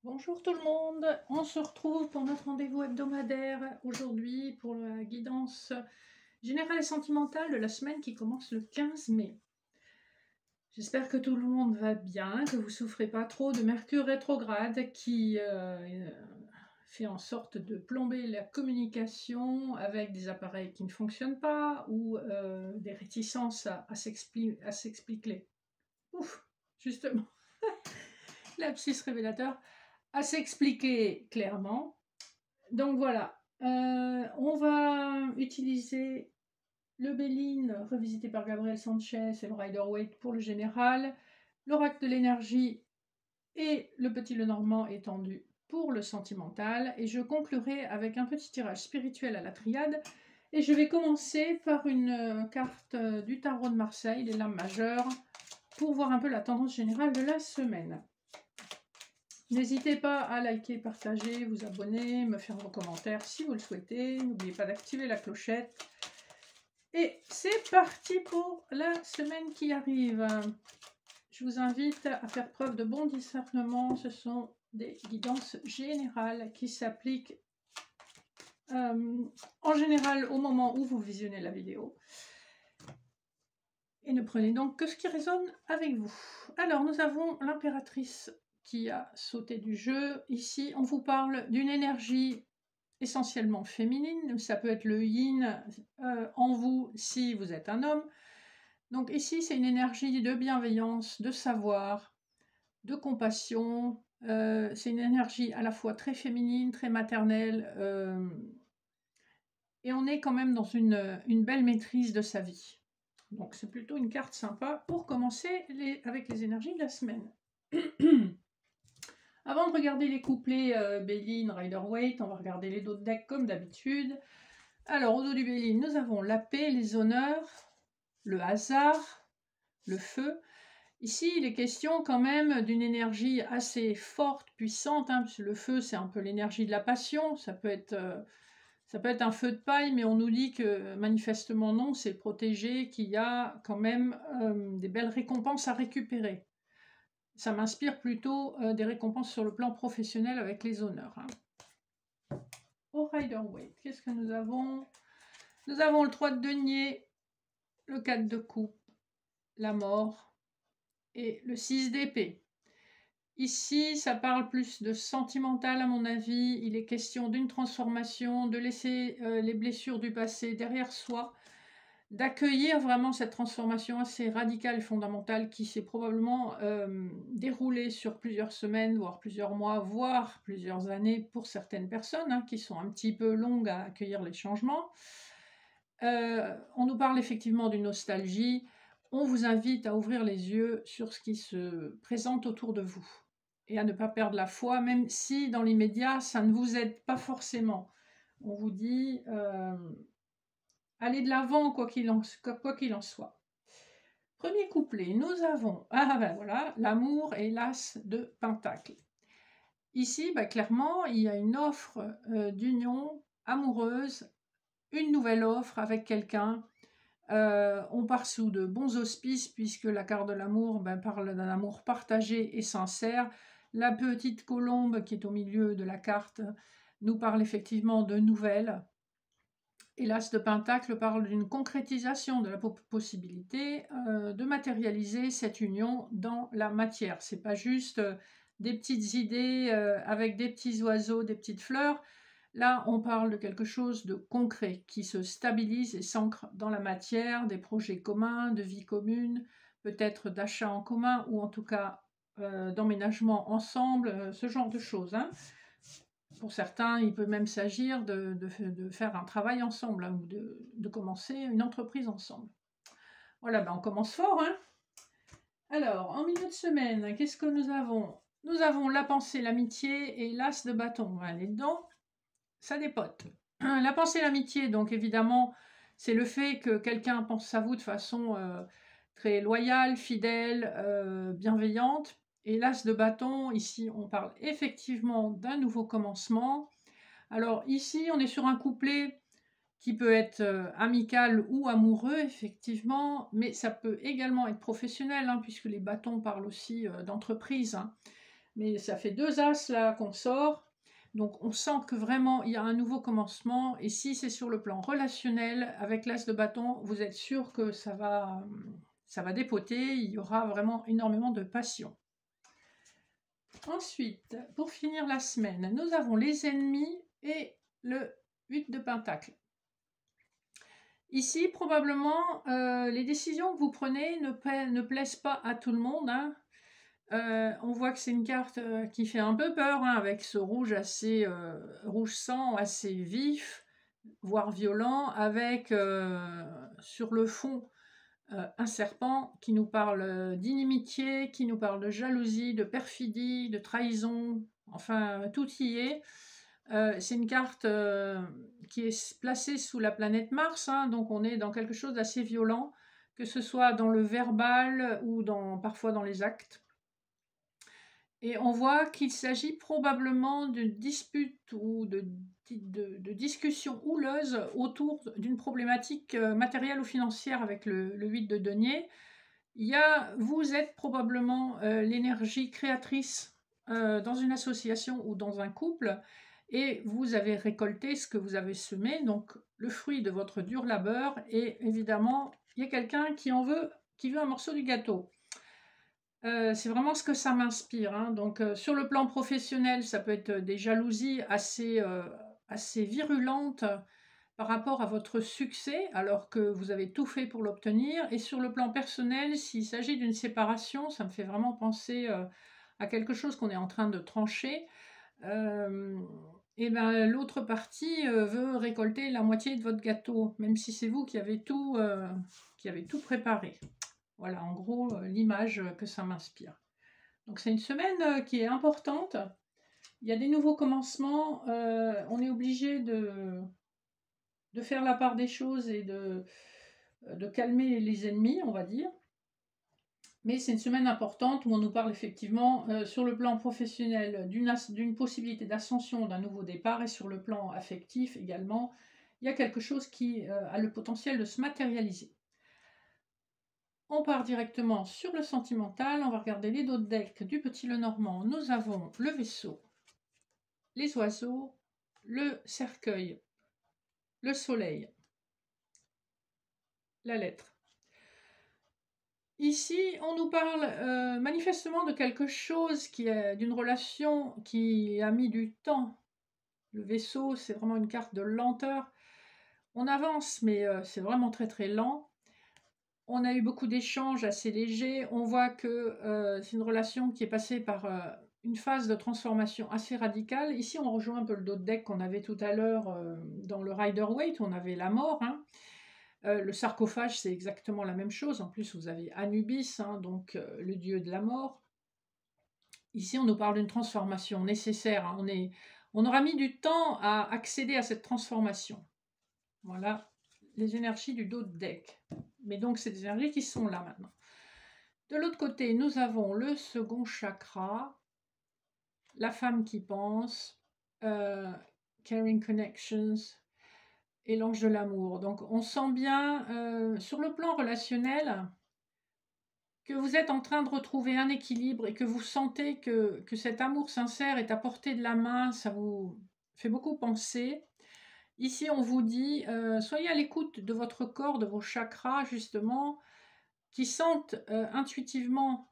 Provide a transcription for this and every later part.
Bonjour tout le monde, on se retrouve pour notre rendez-vous hebdomadaire aujourd'hui pour la guidance générale et sentimentale de la semaine qui commence le 15 mai. J'espère que tout le monde va bien, que vous ne souffrez pas trop de Mercure rétrograde qui fait en sorte de plomber la communication avec des appareils qui ne fonctionnent pas ou des réticences à s'expliquer. Ouf, justement, lapsus révélateur. À s'expliquer clairement. Donc voilà, on va utiliser le Béline revisité par Gabriel Sanchez et le Rider-Waite pour le général, l'oracle de l'énergie et le petit Lenormand étendu pour le sentimental. Et je conclurai avec un petit tirage spirituel à la triade. Et je vais commencer par une carte du tarot de Marseille, les lames majeures, pour voir un peu la tendance générale de la semaine. N'hésitez pas à liker, partager, vous abonner, me faire vos commentaires si vous le souhaitez. N'oubliez pas d'activer la clochette. Et c'est parti pour la semaine qui arrive. Je vous invite à faire preuve de bon discernement. Ce sont des guidances générales qui s'appliquent en général au moment où vous visionnez la vidéo. Et ne prenez donc que ce qui résonne avec vous. Alors, nous avons l'impératrice qui a sauté du jeu. Ici, on vous parle d'une énergie essentiellement féminine. Ça peut être le yin en vous si vous êtes un homme. Donc ici, c'est une énergie de bienveillance, de savoir, de compassion. C'est une énergie à la fois très féminine, très maternelle. Et on est quand même dans une belle maîtrise de sa vie. Donc c'est plutôt une carte sympa pour commencer avec les énergies de la semaine. Avant de regarder les couplets Béline, Rider-Waite, on va regarder les dos de deck comme d'habitude. Alors au dos du Béline, nous avons la paix, les honneurs, le hasard, le feu. Ici, il est question quand même d'une énergie assez forte, puissante, hein, parce que le feu, c'est un peu l'énergie de la passion. Ça peut être un feu de paille, mais on nous dit que manifestement non, c'est protégé, qu'il y a quand même des belles récompenses à récupérer. Ça m'inspire plutôt des récompenses sur le plan professionnel avec les honneurs. Hein. Au Rider-Waite, qu'est-ce que nous avons? Nous avons le 3 de denier, le 4 de coupe, la mort et le 6 d'épée. Ici, ça parle plus de sentimental à mon avis. Il est question d'une transformation, de laisser les blessures du passé derrière soi, d'accueillir vraiment cette transformation assez radicale et fondamentale qui s'est probablement déroulée sur plusieurs semaines, voire plusieurs mois, voire plusieurs années pour certaines personnes, hein, qui sont un petit peu longues à accueillir les changements. On nous parle effectivement d'une nostalgie. On vous invite à ouvrir les yeux sur ce qui se présente autour de vous et à ne pas perdre la foi, même si dans l'immédiat, ça ne vous aide pas forcément. On vous dit, allez de l'avant, quoi qu'il en soit. Premier couplet, nous avons, voilà, l'amour et l'as de Pentacle. Ici, clairement, il y a une offre d'union amoureuse, une nouvelle offre avec quelqu'un. On part sous de bons auspices puisque la carte de l'amour parle d'un amour partagé et sincère. La petite colombe qui est au milieu de la carte nous parle effectivement de nouvelles. Et l'as de Pentacle parle d'une concrétisation de la possibilité de matérialiser cette union dans la matière. C'est pas juste des petites idées avec des petits oiseaux, des petites fleurs. Là, on parle de quelque chose de concret qui se stabilise et s'ancre dans la matière, des projets communs, de vie commune, peut-être d'achat en commun ou en tout cas d'emménagement ensemble, ce genre de choses. Hein. Pour certains, il peut même s'agir de faire un travail ensemble hein, ou de commencer une entreprise ensemble. Voilà, on commence fort. Hein. Alors, en milieu de semaine, qu'est-ce que nous avons? Nous avons la pensée, l'amitié et l'as de bâton. On va aller dedans. Ça dépote. La pensée, l'amitié, donc évidemment, c'est le fait que quelqu'un pense à vous de façon très loyale, fidèle, bienveillante. Et l'as de bâton, ici, on parle effectivement d'un nouveau commencement. Alors ici, on est sur un couplet qui peut être amical ou amoureux, effectivement, mais ça peut également être professionnel, hein, puisque les bâtons parlent aussi d'entreprise. Hein. mais ça fait 2 as là qu'on sort. Donc on sent que vraiment il y a un nouveau commencement. Et si c'est sur le plan relationnel, avec l'as de bâton, vous êtes sûr que ça va dépoter. Il y aura vraiment énormément de passion. Ensuite, pour finir la semaine, nous avons les ennemis et le 8 de pentacle. Ici, probablement, les décisions que vous prenez ne plaisent pas à tout le monde, hein. On voit que c'est une carte qui fait un peu peur, hein, avec ce rouge assez rouge sang, assez vif, voire violent, avec sur le fond un serpent qui nous parle d'inimitié, qui nous parle de jalousie, de perfidie, de trahison, enfin tout y est. C'est une carte qui est placée sous la planète Mars, hein, donc on est dans quelque chose d'assez violent, que ce soit dans le verbal ou parfois dans les actes. Et on voit qu'il s'agit probablement d'une dispute ou de discussion houleuse autour d'une problématique matérielle ou financière avec le 8 de denier. Vous êtes probablement l'énergie créatrice dans une association ou dans un couple, et vous avez récolté ce que vous avez semé, donc le fruit de votre dur labeur, et évidemment, il y a quelqu'un qui veut un morceau du gâteau. C'est vraiment ce que ça m'inspire, hein. Donc, sur le plan professionnel, ça peut être des jalousies assez virulentes par rapport à votre succès, alors que vous avez tout fait pour l'obtenir. Et sur le plan personnel, s'il s'agit d'une séparation, ça me fait vraiment penser à quelque chose qu'on est en train de trancher. Et ben, l'autre partie veut récolter la moitié de votre gâteau, même si c'est vous qui avez tout préparé. Voilà, en gros, l'image que ça m'inspire. Donc c'est une semaine qui est importante. Il y a des nouveaux commencements. On est obligé de faire la part des choses et de calmer les ennemis, on va dire. Mais c'est une semaine importante où on nous parle effectivement sur le plan professionnel d'une possibilité d'ascension, d'un nouveau départ, et sur le plan affectif également, il y a quelque chose qui a le potentiel de se matérialiser. On part directement sur le sentimental, on va regarder les dos de deck du Petit Lenormand. Nous avons le vaisseau, les oiseaux, le cercueil, le soleil, la lettre. Ici, on nous parle manifestement de quelque chose d'une relation qui a mis du temps. Le vaisseau, c'est vraiment une carte de lenteur. On avance, mais c'est vraiment très très lent. On a eu beaucoup d'échanges assez légers. On voit que c'est une relation qui est passée par une phase de transformation assez radicale. Ici, on rejoint un peu le dos de deck qu'on avait tout à l'heure dans le Rider-Waite, où on avait la mort, hein. Le sarcophage, c'est exactement la même chose. En plus, vous avez Anubis, hein, donc le dieu de la mort. Ici, on nous parle d'une transformation nécessaire, hein. On aura mis du temps à accéder à cette transformation. Voilà les énergies du dos de deck. Mais donc, c'est des énergies qui sont là maintenant. De l'autre côté, nous avons le second chakra, la femme qui pense, Caring Connections, et l'ange de l'amour. Donc on sent bien sur le plan relationnel que vous êtes en train de retrouver un équilibre et que vous sentez que cet amour sincère est à portée de la main. Ça vous fait beaucoup penser. Ici, on vous dit, soyez à l'écoute de votre corps, de vos chakras, justement, qui sentent intuitivement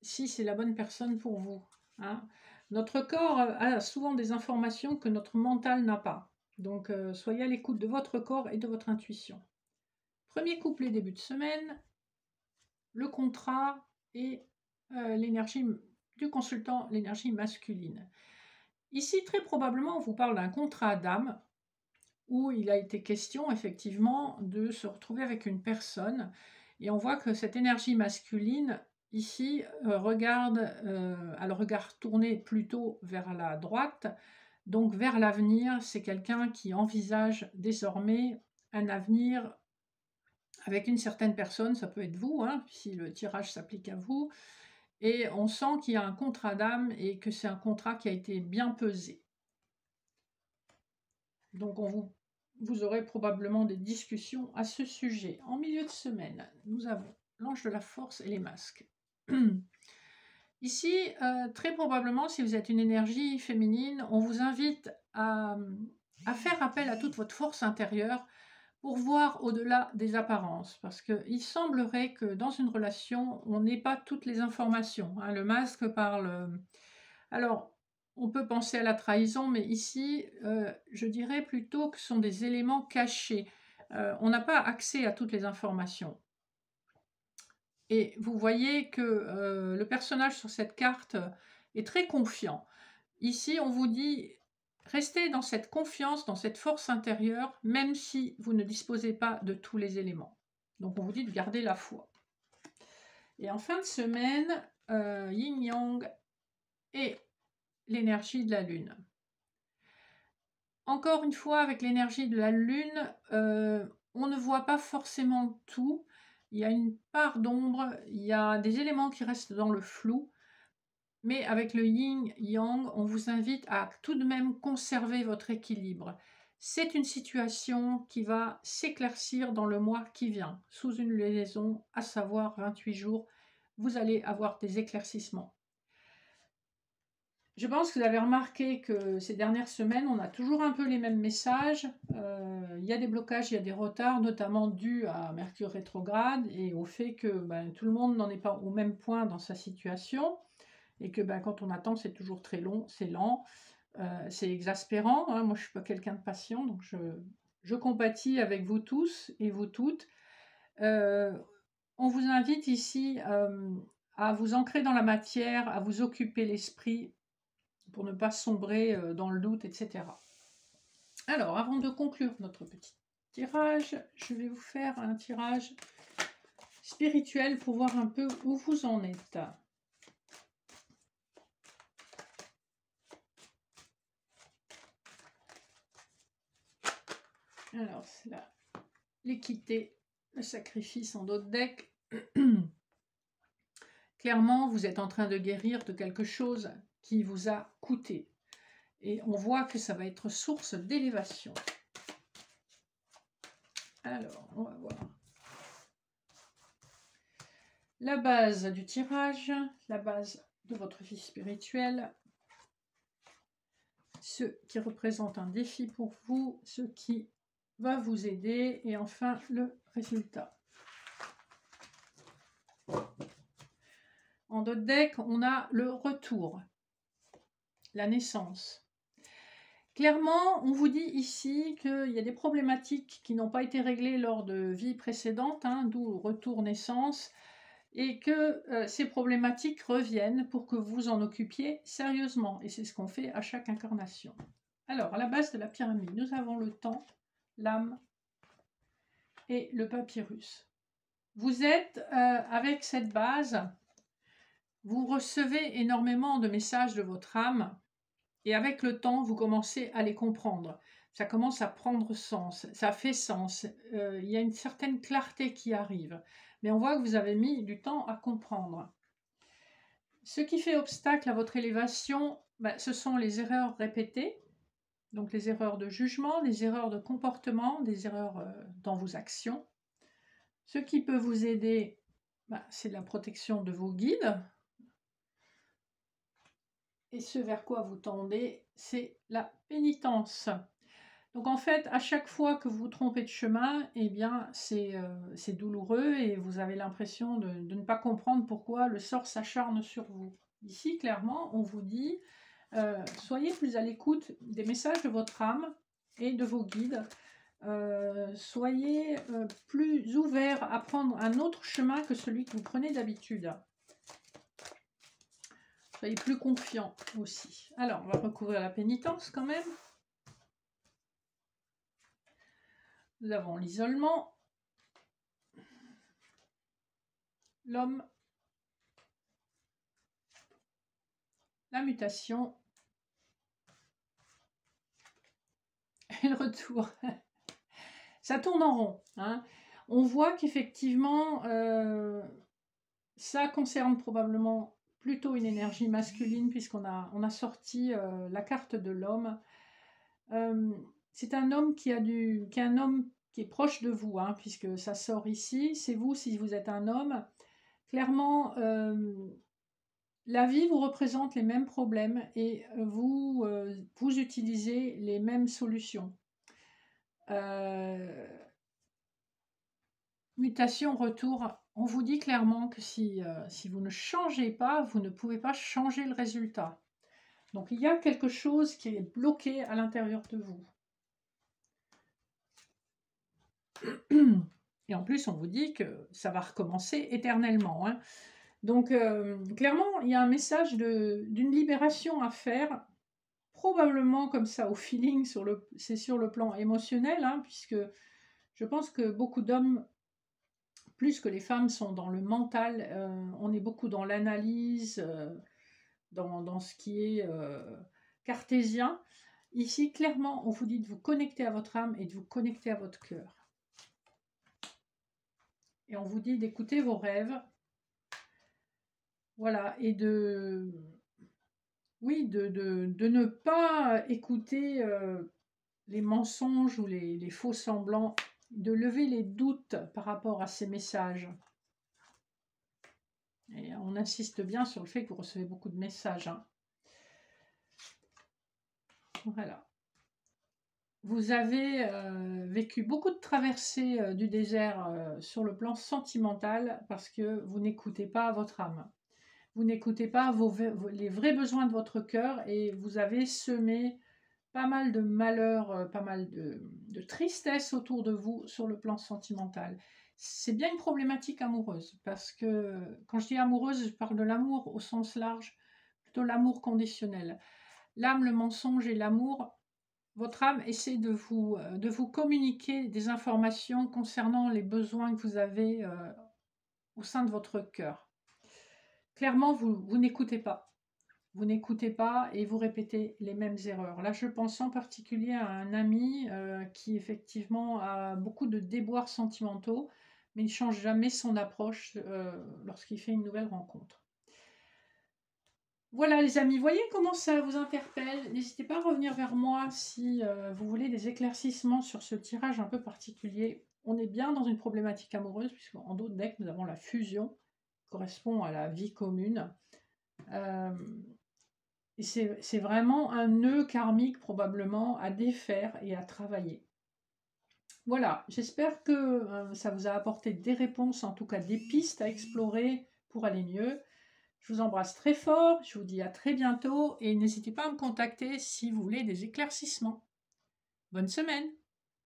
si c'est la bonne personne pour vous, hein. Notre corps a souvent des informations que notre mental n'a pas. Donc, soyez à l'écoute de votre corps et de votre intuition. Premier couplet début de semaine, le contrat et l'énergie du consultant, l'énergie masculine. Ici, très probablement, on vous parle d'un contrat d'âme où il a été question, effectivement, de se retrouver avec une personne. Et on voit que cette énergie masculine, ici, a le regard tourné plutôt vers la droite, donc vers l'avenir. C'est quelqu'un qui envisage désormais un avenir avec une certaine personne, ça peut être vous, hein, si le tirage s'applique à vous, et on sent qu'il y a un contrat d'âme et que c'est un contrat qui a été bien pesé. Donc vous aurez probablement des discussions à ce sujet. En milieu de semaine, nous avons l'ange de la force et les masques. Ici, très probablement, si vous êtes une énergie féminine, on vous invite à faire appel à toute votre force intérieure pour voir au-delà des apparences. Parce qu'il semblerait que dans une relation, on n'ait pas toutes les informations, hein. Le masque parle. Alors, on peut penser à la trahison, mais ici, je dirais plutôt que ce sont des éléments cachés. On n'a pas accès à toutes les informations. Et vous voyez que le personnage sur cette carte est très confiant. Ici, on vous dit, restez dans cette confiance, dans cette force intérieure, même si vous ne disposez pas de tous les éléments. Donc, on vous dit de garder la foi. Et en fin de semaine, yin-yang et l'énergie de la lune. Encore une fois, avec l'énergie de la lune, on ne voit pas forcément tout. Il y a une part d'ombre, il y a des éléments qui restent dans le flou. Mais avec le yin-yang, on vous invite à tout de même conserver votre équilibre. C'est une situation qui va s'éclaircir dans le mois qui vient, sous une liaison, à savoir 28 jours. Vous allez avoir des éclaircissements. Je pense que vous avez remarqué que ces dernières semaines, on a toujours un peu les mêmes messages. Il y a des blocages, il y a des retards, notamment dus à Mercure rétrograde et au fait que tout le monde n'en est pas au même point dans sa situation. Et que quand on attend, c'est toujours très long, c'est lent, c'est exaspérant, hein. Moi, je ne suis pas quelqu'un de patient, donc je compatis avec vous tous et vous toutes. On vous invite ici à vous ancrer dans la matière, à vous occuper l'esprit pour ne pas sombrer dans le doute, etc. Alors, avant de conclure notre petit tirage, je vais vous faire un tirage spirituel pour voir un peu où vous en êtes. Alors, c'est l'équité, le sacrifice en d'autres decks. Clairement, vous êtes en train de guérir de quelque chose qui vous a coûté. Et on voit que ça va être source d'élévation. Alors, on va voir. La base du tirage, la base de votre vie spirituelle, ce qui représente un défi pour vous, ce qui va vous aider, et enfin le résultat. En d'autres decks, on a le retour, la naissance. Clairement, on vous dit ici qu'il y a des problématiques qui n'ont pas été réglées lors de vies précédentes, hein, d'où retour naissance, et que ces problématiques reviennent pour que vous en occupiez sérieusement. Et c'est ce qu'on fait à chaque incarnation. Alors, à la base de la pyramide, nous avons le temps, l'âme et le papyrus. Vous êtes avec cette base, vous recevez énormément de messages de votre âme. Et avec le temps, vous commencez à les comprendre. Ça commence à prendre sens, ça fait sens. Il y a une certaine clarté qui arrive. Mais on voit que vous avez mis du temps à comprendre. Ce qui fait obstacle à votre élévation, ce sont les erreurs répétées, donc les erreurs de jugement, les erreurs de comportement, des erreurs dans vos actions. Ce qui peut vous aider, c'est la protection de vos guides. Et ce vers quoi vous tendez, c'est la pénitence. Donc en fait, à chaque fois que vous vous trompez de chemin, eh bien c'est douloureux et vous avez l'impression de ne pas comprendre pourquoi le sort s'acharne sur vous. Ici, clairement, on vous dit, soyez plus à l'écoute des messages de votre âme et de vos guides. Soyez plus ouverts à prendre un autre chemin que celui que vous prenez d'habitude. Soyez plus confiants aussi. Alors, on va recouvrir la pénitence quand même. Nous avons l'isolement, l'homme, la mutation et le retour. Ça tourne en rond, hein. On voit qu'effectivement, ça concerne probablement plutôt une énergie masculine puisqu'on a sorti la carte de l'homme. C'est un homme qui est un homme qui est proche de vous, hein, puisque ça sort ici. C'est vous si vous êtes un homme. Clairement, La vie vous représente les mêmes problèmes et vous utilisez les mêmes solutions. Mutation, retour, on vous dit clairement que si vous ne changez pas, vous ne pouvez pas changer le résultat. Donc il y a quelque chose qui est bloqué à l'intérieur de vous. Et en plus, on vous dit que ça va recommencer éternellement, hein. Donc clairement, il y a un message d'une libération à faire, probablement comme ça au feeling, c'est sur le plan émotionnel, hein, puisque je pense que beaucoup d'hommes, plus que les femmes, sont dans le mental. On est beaucoup dans l'analyse, dans ce qui est cartésien. Ici, clairement, on vous dit de vous connecter à votre âme et de vous connecter à votre cœur. Et on vous dit d'écouter vos rêves. Voilà, et oui, de ne pas écouter les mensonges ou les faux semblants, de lever les doutes par rapport à ces messages. Et on insiste bien sur le fait que vous recevez beaucoup de messages, hein. Voilà. Vous avez vécu beaucoup de traversées du désert sur le plan sentimental parce que vous n'écoutez pas votre âme. Vous n'écoutez pas les vrais besoins de votre cœur et vous avez semé pas mal de malheur, pas mal de tristesse autour de vous sur le plan sentimental. C'est bien une problématique amoureuse, parce que quand je dis amoureuse, je parle de l'amour au sens large, plutôt l'amour conditionnel. L'âme, le mensonge et l'amour, votre âme essaie de vous communiquer des informations concernant les besoins que vous avez au sein de votre cœur. Clairement, vous n'écoutez pas. Vous n'écoutez pas et vous répétez les mêmes erreurs. Là, je pense en particulier à un ami qui effectivement a beaucoup de déboires sentimentaux, mais il ne change jamais son approche lorsqu'il fait une nouvelle rencontre. Voilà les amis, voyez comment ça vous interpelle. N'hésitez pas à revenir vers moi si vous voulez des éclaircissements sur ce tirage un peu particulier. On est bien dans une problématique amoureuse, puisqu'en d'autres decks, nous avons la fusion, qui correspond à la vie commune. Et c'est vraiment un nœud karmique probablement à défaire et à travailler. Voilà, j'espère que ça vous a apporté des réponses, en tout cas des pistes à explorer pour aller mieux. Je vous embrasse très fort, je vous dis à très bientôt et n'hésitez pas à me contacter si vous voulez des éclaircissements. Bonne semaine!